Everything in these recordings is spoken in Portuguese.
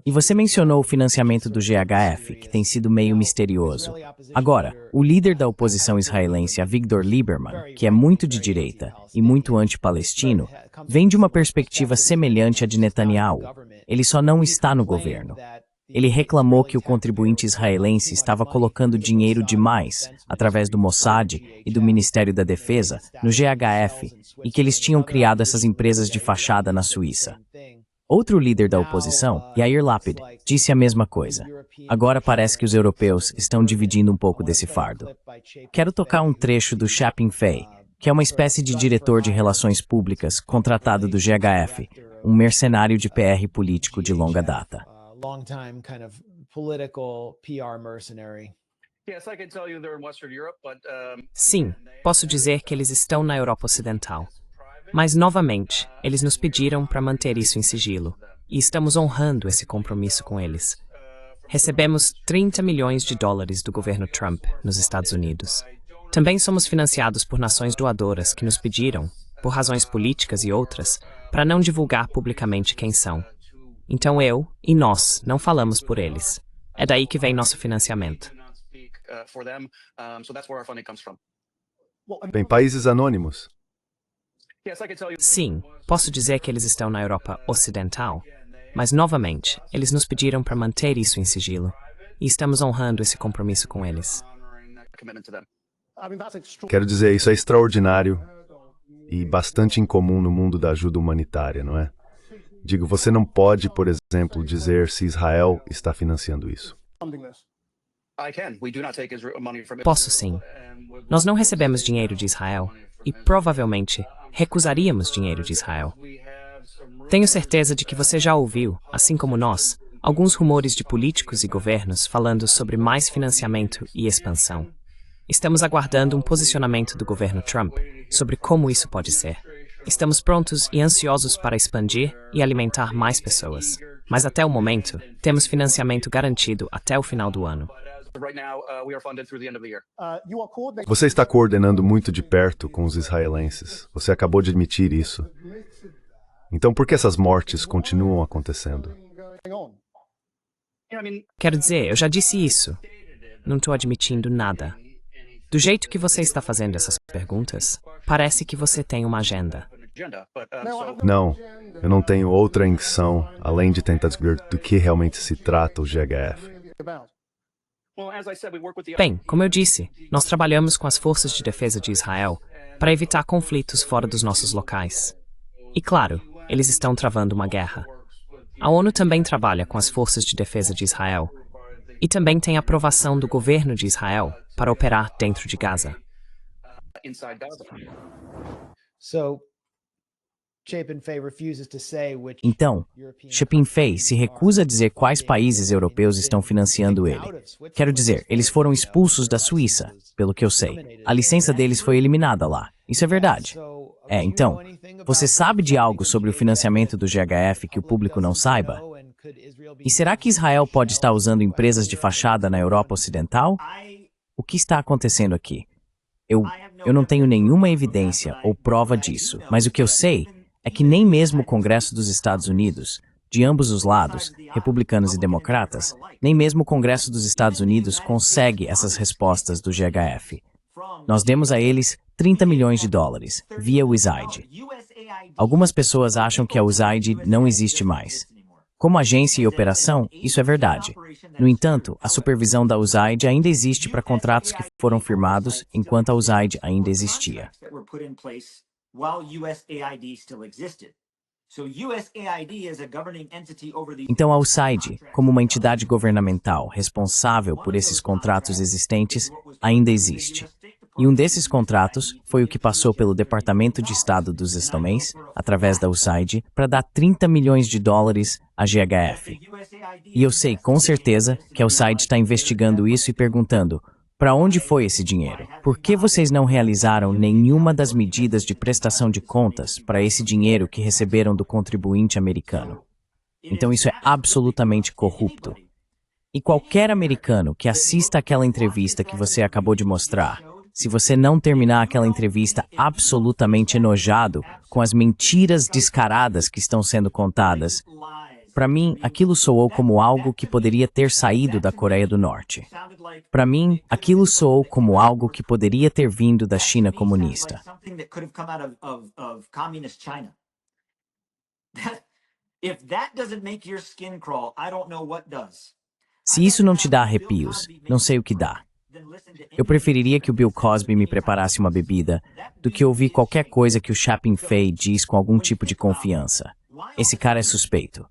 E você mencionou o financiamento do GHF, que tem sido meio misterioso. Agora, o líder da oposição israelense, Avigdor Lieberman, que é muito de direita e muito anti-palestino, vem de uma perspectiva semelhante à de Netanyahu. Ele só não está no governo. Ele reclamou que o contribuinte israelense estava colocando dinheiro demais, através do Mossad e do Ministério da Defesa, no GHF, e que eles tinham criado essas empresas de fachada na Suíça. Outro líder da oposição, Yair Lapid, disse a mesma coisa. Agora parece que os europeus estão dividindo um pouco desse fardo. Quero tocar um trecho do Chapin Fay, que é uma espécie de diretor de relações públicas contratado do GHF, um mercenário de PR político de longa data. Sim, posso dizer que eles estão na Europa Ocidental. Mas, novamente, eles nos pediram para manter isso em sigilo, e estamos honrando esse compromisso com eles. Recebemos 30 milhões de dólares do governo Trump nos Estados Unidos. Também somos financiados por nações doadoras que nos pediram, por razões políticas e outras, para não divulgar publicamente quem são. Então eu e nós não falamos por eles. É daí que vem nosso financiamento. Tem países anônimos. Sim, posso dizer que eles estão na Europa Ocidental, mas, novamente, eles nos pediram para manter isso em sigilo, e estamos honrando esse compromisso com eles. Quero dizer, isso é extraordinário e bastante incomum no mundo da ajuda humanitária, não é? Digo, você não pode, por exemplo, dizer se Israel está financiando isso. Posso sim. Nós não recebemos dinheiro de Israel e, provavelmente, recusaríamos dinheiro de Israel. Tenho certeza de que você já ouviu, assim como nós, alguns rumores de políticos e governos falando sobre mais financiamento e expansão. Estamos aguardando um posicionamento do governo Trump sobre como isso pode ser. Estamos prontos e ansiosos para expandir e alimentar mais pessoas. Mas até o momento, temos financiamento garantido até o final do ano. Você está coordenando muito de perto com os israelenses. Você acabou de admitir isso. Então, por que essas mortes continuam acontecendo? Quero dizer, eu já disse isso. Não estou admitindo nada. Do jeito que você está fazendo essas perguntas, parece que você tem uma agenda. Não, eu não tenho outra intenção, além de tentar descobrir do que realmente se trata o GHF. Bem, como eu disse, nós trabalhamos com as forças de defesa de Israel para evitar conflitos fora dos nossos locais. E claro, eles estão travando uma guerra. A ONU também trabalha com as forças de defesa de Israel e também tem aprovação do governo de Israel para operar dentro de Gaza. Então, Chapin Fay se recusa a dizer quais países europeus estão financiando ele. Quero dizer, eles foram expulsos da Suíça, pelo que eu sei. A licença deles foi eliminada lá. Isso é verdade. Então, você sabe de algo sobre o financiamento do GHF que o público não saiba? E será que Israel pode estar usando empresas de fachada na Europa Ocidental? O que está acontecendo aqui? Eu não tenho nenhuma evidência ou prova disso, mas o que eu sei é que nem mesmo o Congresso dos Estados Unidos, de ambos os lados, republicanos e democratas, nem mesmo o Congresso dos Estados Unidos consegue essas respostas do GHF. Nós demos a eles 30 milhões de dólares, via USAID. Algumas pessoas acham que a USAID não existe mais. Como agência e operação, isso é verdade. No entanto, a supervisão da USAID ainda existe para contratos que foram firmados enquanto a USAID ainda existia. Então a USAID, como uma entidade governamental responsável por esses contratos existentes, ainda existe. E um desses contratos foi o que passou pelo Departamento de Estado dos Estados, através da USAID, para dar 30 milhões de dólares à GHF. E eu sei com certeza que a USAID está investigando isso e perguntando: para onde foi esse dinheiro? Por que vocês não realizaram nenhuma das medidas de prestação de contas para esse dinheiro que receberam do contribuinte americano? Então isso é absolutamente corrupto. E qualquer americano que assista àquela entrevista que você acabou de mostrar se você não terminar aquela entrevista absolutamente enojado com as mentiras descaradas que estão sendo contadas. Para mim, aquilo soou como algo que poderia ter saído da Coreia do Norte. Para mim, aquilo soou como algo que poderia ter vindo da China comunista. Se isso não te dá arrepios, não sei o que dá. Eu preferiria que o Bill Cosby me preparasse uma bebida do que ouvir qualquer coisa que o Chapin Fei diz com algum tipo de confiança. Esse cara é suspeito.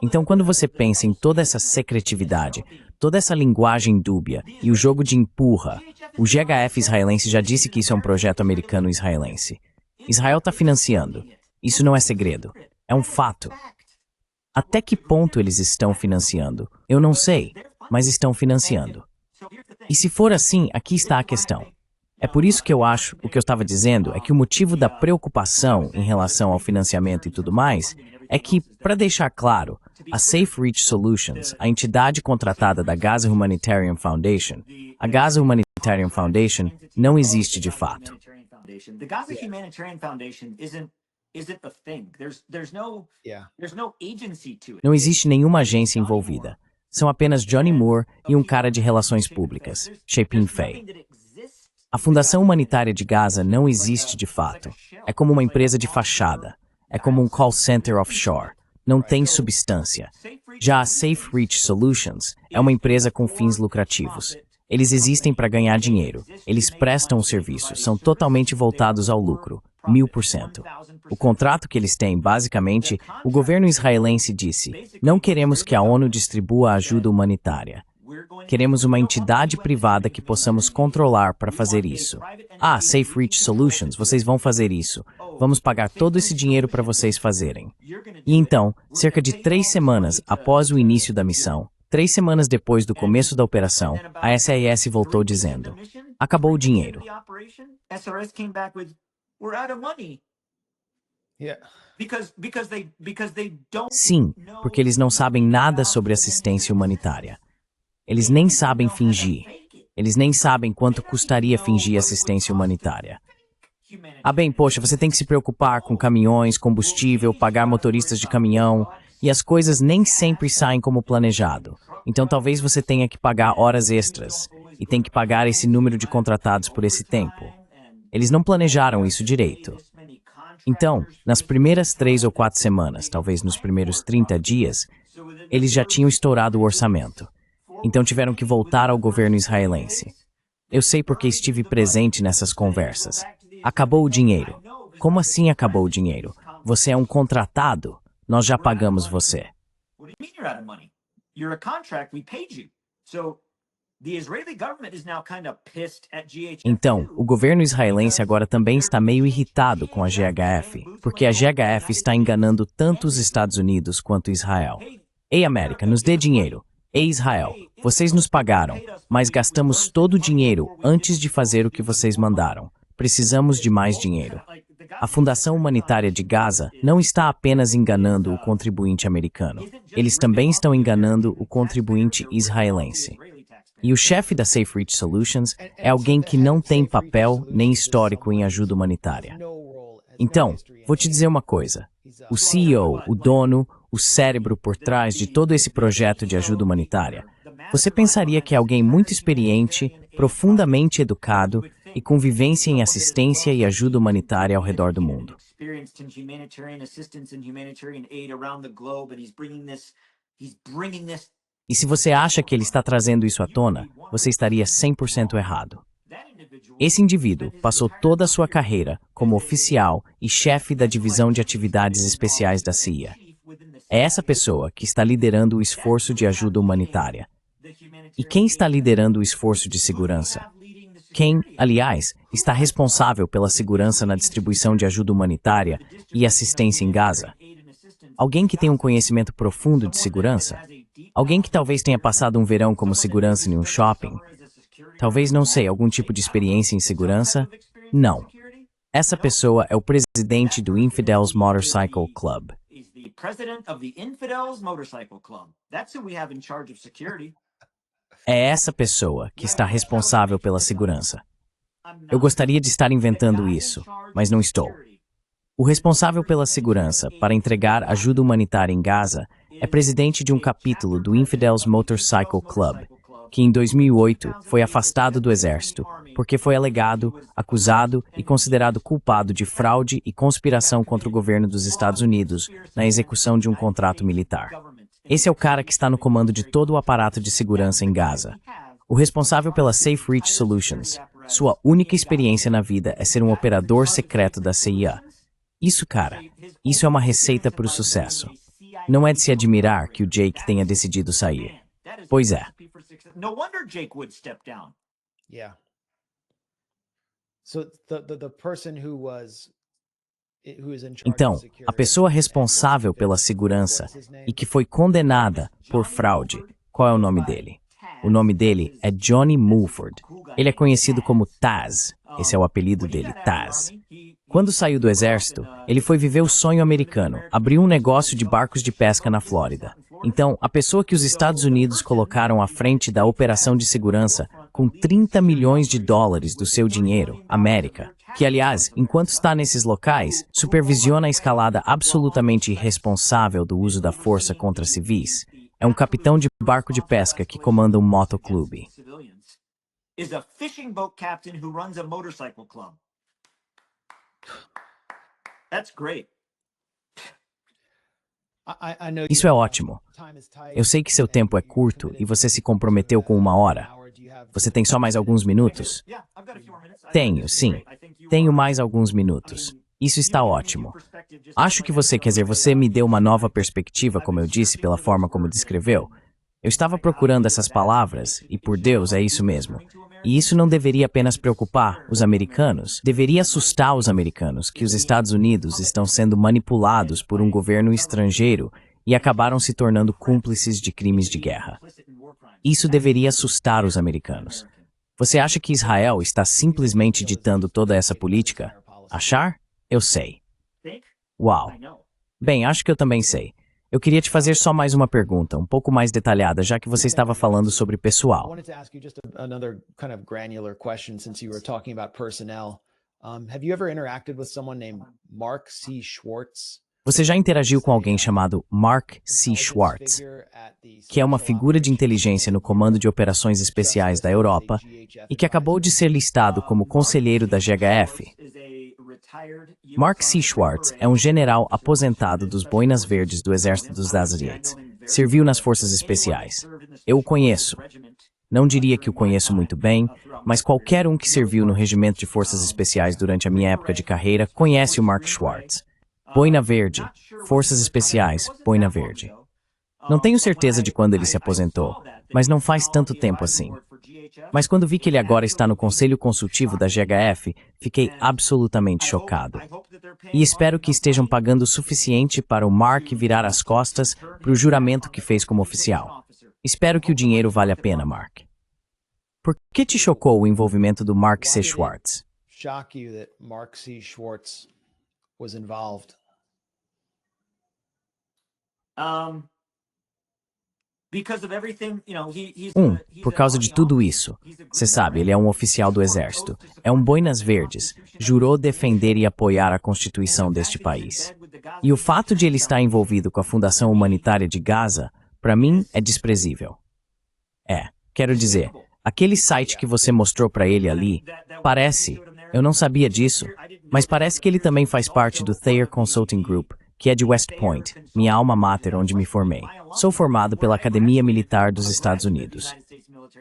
Então, quando você pensa em toda essa secretividade, toda essa linguagem dúbia e o jogo de empurra, o GHF israelense já disse que isso é um projeto americano-israelense. Israel está financiando. Isso não é segredo. É um fato. Até que ponto eles estão financiando? Eu não sei, mas estão financiando. E se for assim, aqui está a questão. É por isso que eu acho, o que eu estava dizendo, é que o motivo da preocupação em relação ao financiamento e tudo mais, é que, para deixar claro, a Safe Reach Solutions, a entidade contratada da Gaza Humanitarian Foundation, a Gaza Humanitarian Foundation não existe de fato. Não existe nenhuma agência envolvida. São apenas Johnny Moore e um cara de relações públicas, Chapin Fei. A Fundação Humanitária de Gaza não existe de fato. É como uma empresa de fachada. É como um call center offshore. Não tem substância. Já a Safe Reach Solutions é uma empresa com fins lucrativos. Eles existem para ganhar dinheiro. Eles prestam o serviço. São totalmente voltados ao lucro. 1000%. O contrato que eles têm, basicamente, o governo israelense disse: não queremos que a ONU distribua ajuda humanitária. Queremos uma entidade privada que possamos controlar para fazer isso. Ah, Safe Reach Solutions, vocês vão fazer isso. Vamos pagar todo esse dinheiro para vocês fazerem. E então, cerca de 3 semanas após o início da missão, 3 semanas depois do começo da operação, a SIS voltou dizendo: acabou o dinheiro. Sim, porque eles não sabem nada sobre assistência humanitária. Eles nem sabem fingir. Eles nem sabem quanto custaria fingir assistência humanitária. Ah, bem, poxa, você tem que se preocupar com caminhões, combustível, pagar motoristas de caminhão, e as coisas nem sempre saem como planejado. Então talvez você tenha que pagar horas extras, e tem que pagar esse número de contratados por esse tempo. Eles não planejaram isso direito. Então, nas primeiras 3 ou 4 semanas, talvez nos primeiros 30 dias, eles já tinham estourado o orçamento. Então tiveram que voltar ao governo israelense. Eu sei porque estive presente nessas conversas. Acabou o dinheiro. Como assim acabou o dinheiro? Você é um contratado. Nós já pagamos você. Então, o governo israelense agora também está meio irritado com a GHF, porque a GHF está enganando tanto os Estados Unidos quanto Israel. Ei, América, nos dê dinheiro. Ei, Israel, vocês nos pagaram, mas gastamos todo o dinheiro antes de fazer o que vocês mandaram. Precisamos de mais dinheiro. A Fundação Humanitária de Gaza não está apenas enganando o contribuinte americano. Eles também estão enganando o contribuinte israelense. E o chefe da Safe Reach Solutions é alguém que não tem papel nem histórico em ajuda humanitária. Então, vou te dizer uma coisa. O CEO, o dono, o cérebro por trás de todo esse projeto de ajuda humanitária, você pensaria que é alguém muito experiente, profundamente educado e com vivência em assistência e ajuda humanitária ao redor do mundo. E se você acha que ele está trazendo isso à tona, você estaria 100% errado. Esse indivíduo passou toda a sua carreira como oficial e chefe da divisão de atividades especiais da CIA. É essa pessoa que está liderando o esforço de ajuda humanitária. E quem está liderando o esforço de segurança? Quem, aliás, está responsável pela segurança na distribuição de ajuda humanitária e assistência em Gaza? Alguém que tem um conhecimento profundo de segurança? Alguém que talvez tenha passado um verão como segurança em um shopping? Talvez, não sei, algum tipo de experiência em segurança? Não. Essa pessoa é o presidente do Infidels Motorcycle Club. É essa pessoa que está responsável pela segurança. Eu gostaria de estar inventando isso, mas não estou. O responsável pela segurança para entregar ajuda humanitária em Gaza é presidente de um capítulo do Infidels Motorcycle Club, que em 2008 foi afastado do exército porque foi alegado, acusado e considerado culpado de fraude e conspiração contra o governo dos Estados Unidos na execução de um contrato militar. Esse é o cara que está no comando de todo o aparato de segurança em Gaza. O responsável pela Safe Reach Solutions. Sua única experiência na vida é ser um operador secreto da CIA. Isso, cara, isso é uma receita para o sucesso. Não é de se admirar que o Jake tenha decidido sair. Pois é. Então, a pessoa responsável pela segurança e que foi condenada por fraude, qual é o nome dele? O nome dele é Johnny Mulford. Ele é conhecido como Taz. Esse é o apelido dele, Taz. Quando saiu do exército, ele foi viver o sonho americano, abriu um negócio de barcos de pesca na Flórida. Então, a pessoa que os Estados Unidos colocaram à frente da operação de segurança com 30 milhões de dólares do seu dinheiro, América, que, aliás, enquanto está nesses locais, supervisiona a escalada absolutamente irresponsável do uso da força contra civis, é um capitão de barco de pesca que comanda um motoclube. Isso é ótimo. Eu sei que seu tempo é curto e você se comprometeu com 1 hora. Você tem só mais alguns minutos? Tenho, sim. Tenho mais alguns minutos. Isso está ótimo. Acho que você me deu uma nova perspectiva, como eu disse, pela forma como descreveu. Eu estava procurando essas palavras, e por Deus, é isso mesmo. E isso não deveria apenas preocupar os americanos, deveria assustar os americanos que os Estados Unidos estão sendo manipulados por um governo estrangeiro e acabaram se tornando cúmplices de crimes de guerra. Isso deveria assustar os americanos. Você acha que Israel está simplesmente ditando toda essa política? Achar? Eu sei. Uau. Bem, acho que eu também sei. Eu queria te fazer só mais uma pergunta, um pouco mais detalhada, já que você estava falando sobre pessoal. Você já interagiu com alguém chamado Mark C. Schwartz, que é uma figura de inteligência no Comando de Operações Especiais da Europa e que acabou de ser listado como conselheiro da GHF? Mark C. Schwartz é um general aposentado dos Boinas Verdes do Exército dos Azerites. Serviu nas Forças Especiais. Eu o conheço. Não diria que o conheço muito bem, mas qualquer um que serviu no Regimento de Forças Especiais durante a minha época de carreira conhece o Mark Schwartz. Boina Verde, Forças Especiais, Boina Verde. Não tenho certeza de quando ele se aposentou, mas não faz tanto tempo assim. Mas quando vi que ele agora está no Conselho Consultivo da GHF, fiquei absolutamente chocado. E espero que estejam pagando o suficiente para o Mark virar as costas para o juramento que fez como oficial. Espero que o dinheiro vale a pena, Mark. Por que te chocou o envolvimento do Mark C. Schwartz? Por causa de tudo isso. Você sabe, ele é um oficial do Exército. É um Boinas Verdes. Jurou defender e apoiar a Constituição deste país. E o fato de ele estar envolvido com a Fundação Humanitária de Gaza, para mim, é desprezível. Quero dizer, aquele site que você mostrou para ele ali, parece, eu não sabia disso, mas parece que ele também faz parte do Thayer Consulting Group, que é de West Point, minha alma mater onde me formei. Sou formado pela Academia Militar dos Estados Unidos.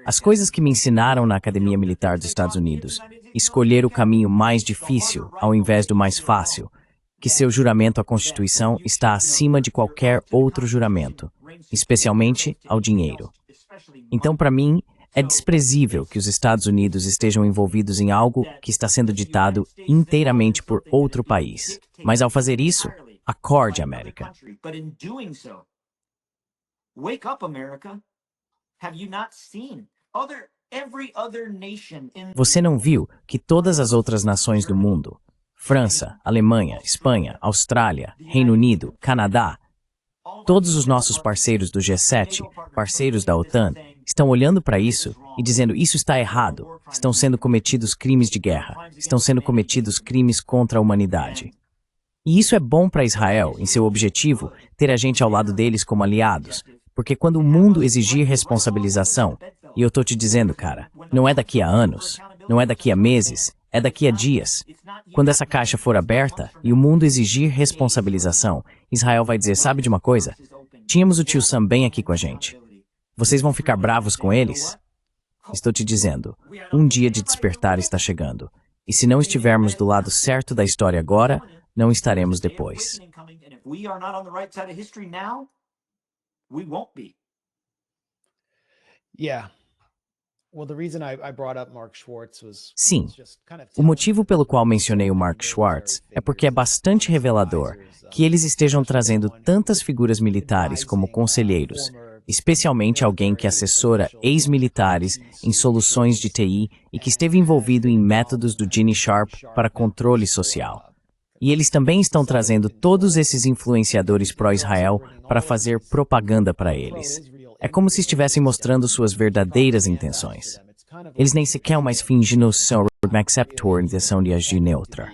As coisas que me ensinaram na Academia Militar dos Estados Unidos, escolher o caminho mais difícil ao invés do mais fácil, que seu juramento à Constituição está acima de qualquer outro juramento, especialmente ao dinheiro. Então, para mim, é desprezível que os Estados Unidos estejam envolvidos em algo que está sendo ditado inteiramente por outro país. Mas ao fazer isso, acorde, América. Você não viu que todas as outras nações do mundo, França, Alemanha, Espanha, Austrália, Reino Unido, Canadá, todos os nossos parceiros do G7, parceiros da OTAN, estão olhando para isso e dizendo isso está errado, estão sendo cometidos crimes de guerra, estão sendo cometidos crimes contra a humanidade. E isso é bom para Israel, em seu objetivo, ter a gente ao lado deles como aliados, porque quando o mundo exigir responsabilização, e eu tô te dizendo, cara, não é daqui a anos, não é daqui a meses, é daqui a dias. Quando essa caixa for aberta e o mundo exigir responsabilização, Israel vai dizer, sabe de uma coisa? Tínhamos o tio Sam bem aqui com a gente. Vocês vão ficar bravos com eles? Estou te dizendo, um dia de despertar está chegando. E se não estivermos do lado certo da história agora, não estaremos depois. Sim, o motivo pelo qual mencionei o Mark Schwartz é porque é bastante revelador que eles estejam trazendo tantas figuras militares como conselheiros, especialmente alguém que assessora ex-militares em soluções de TI e que esteve envolvido em métodos do Gene Sharp para controle social. E eles também estão trazendo todos esses influenciadores pró-Israel para fazer propaganda para eles. É como se estivessem mostrando suas verdadeiras intenções. Eles nem sequer mais fingem noção except organização de agir neutra.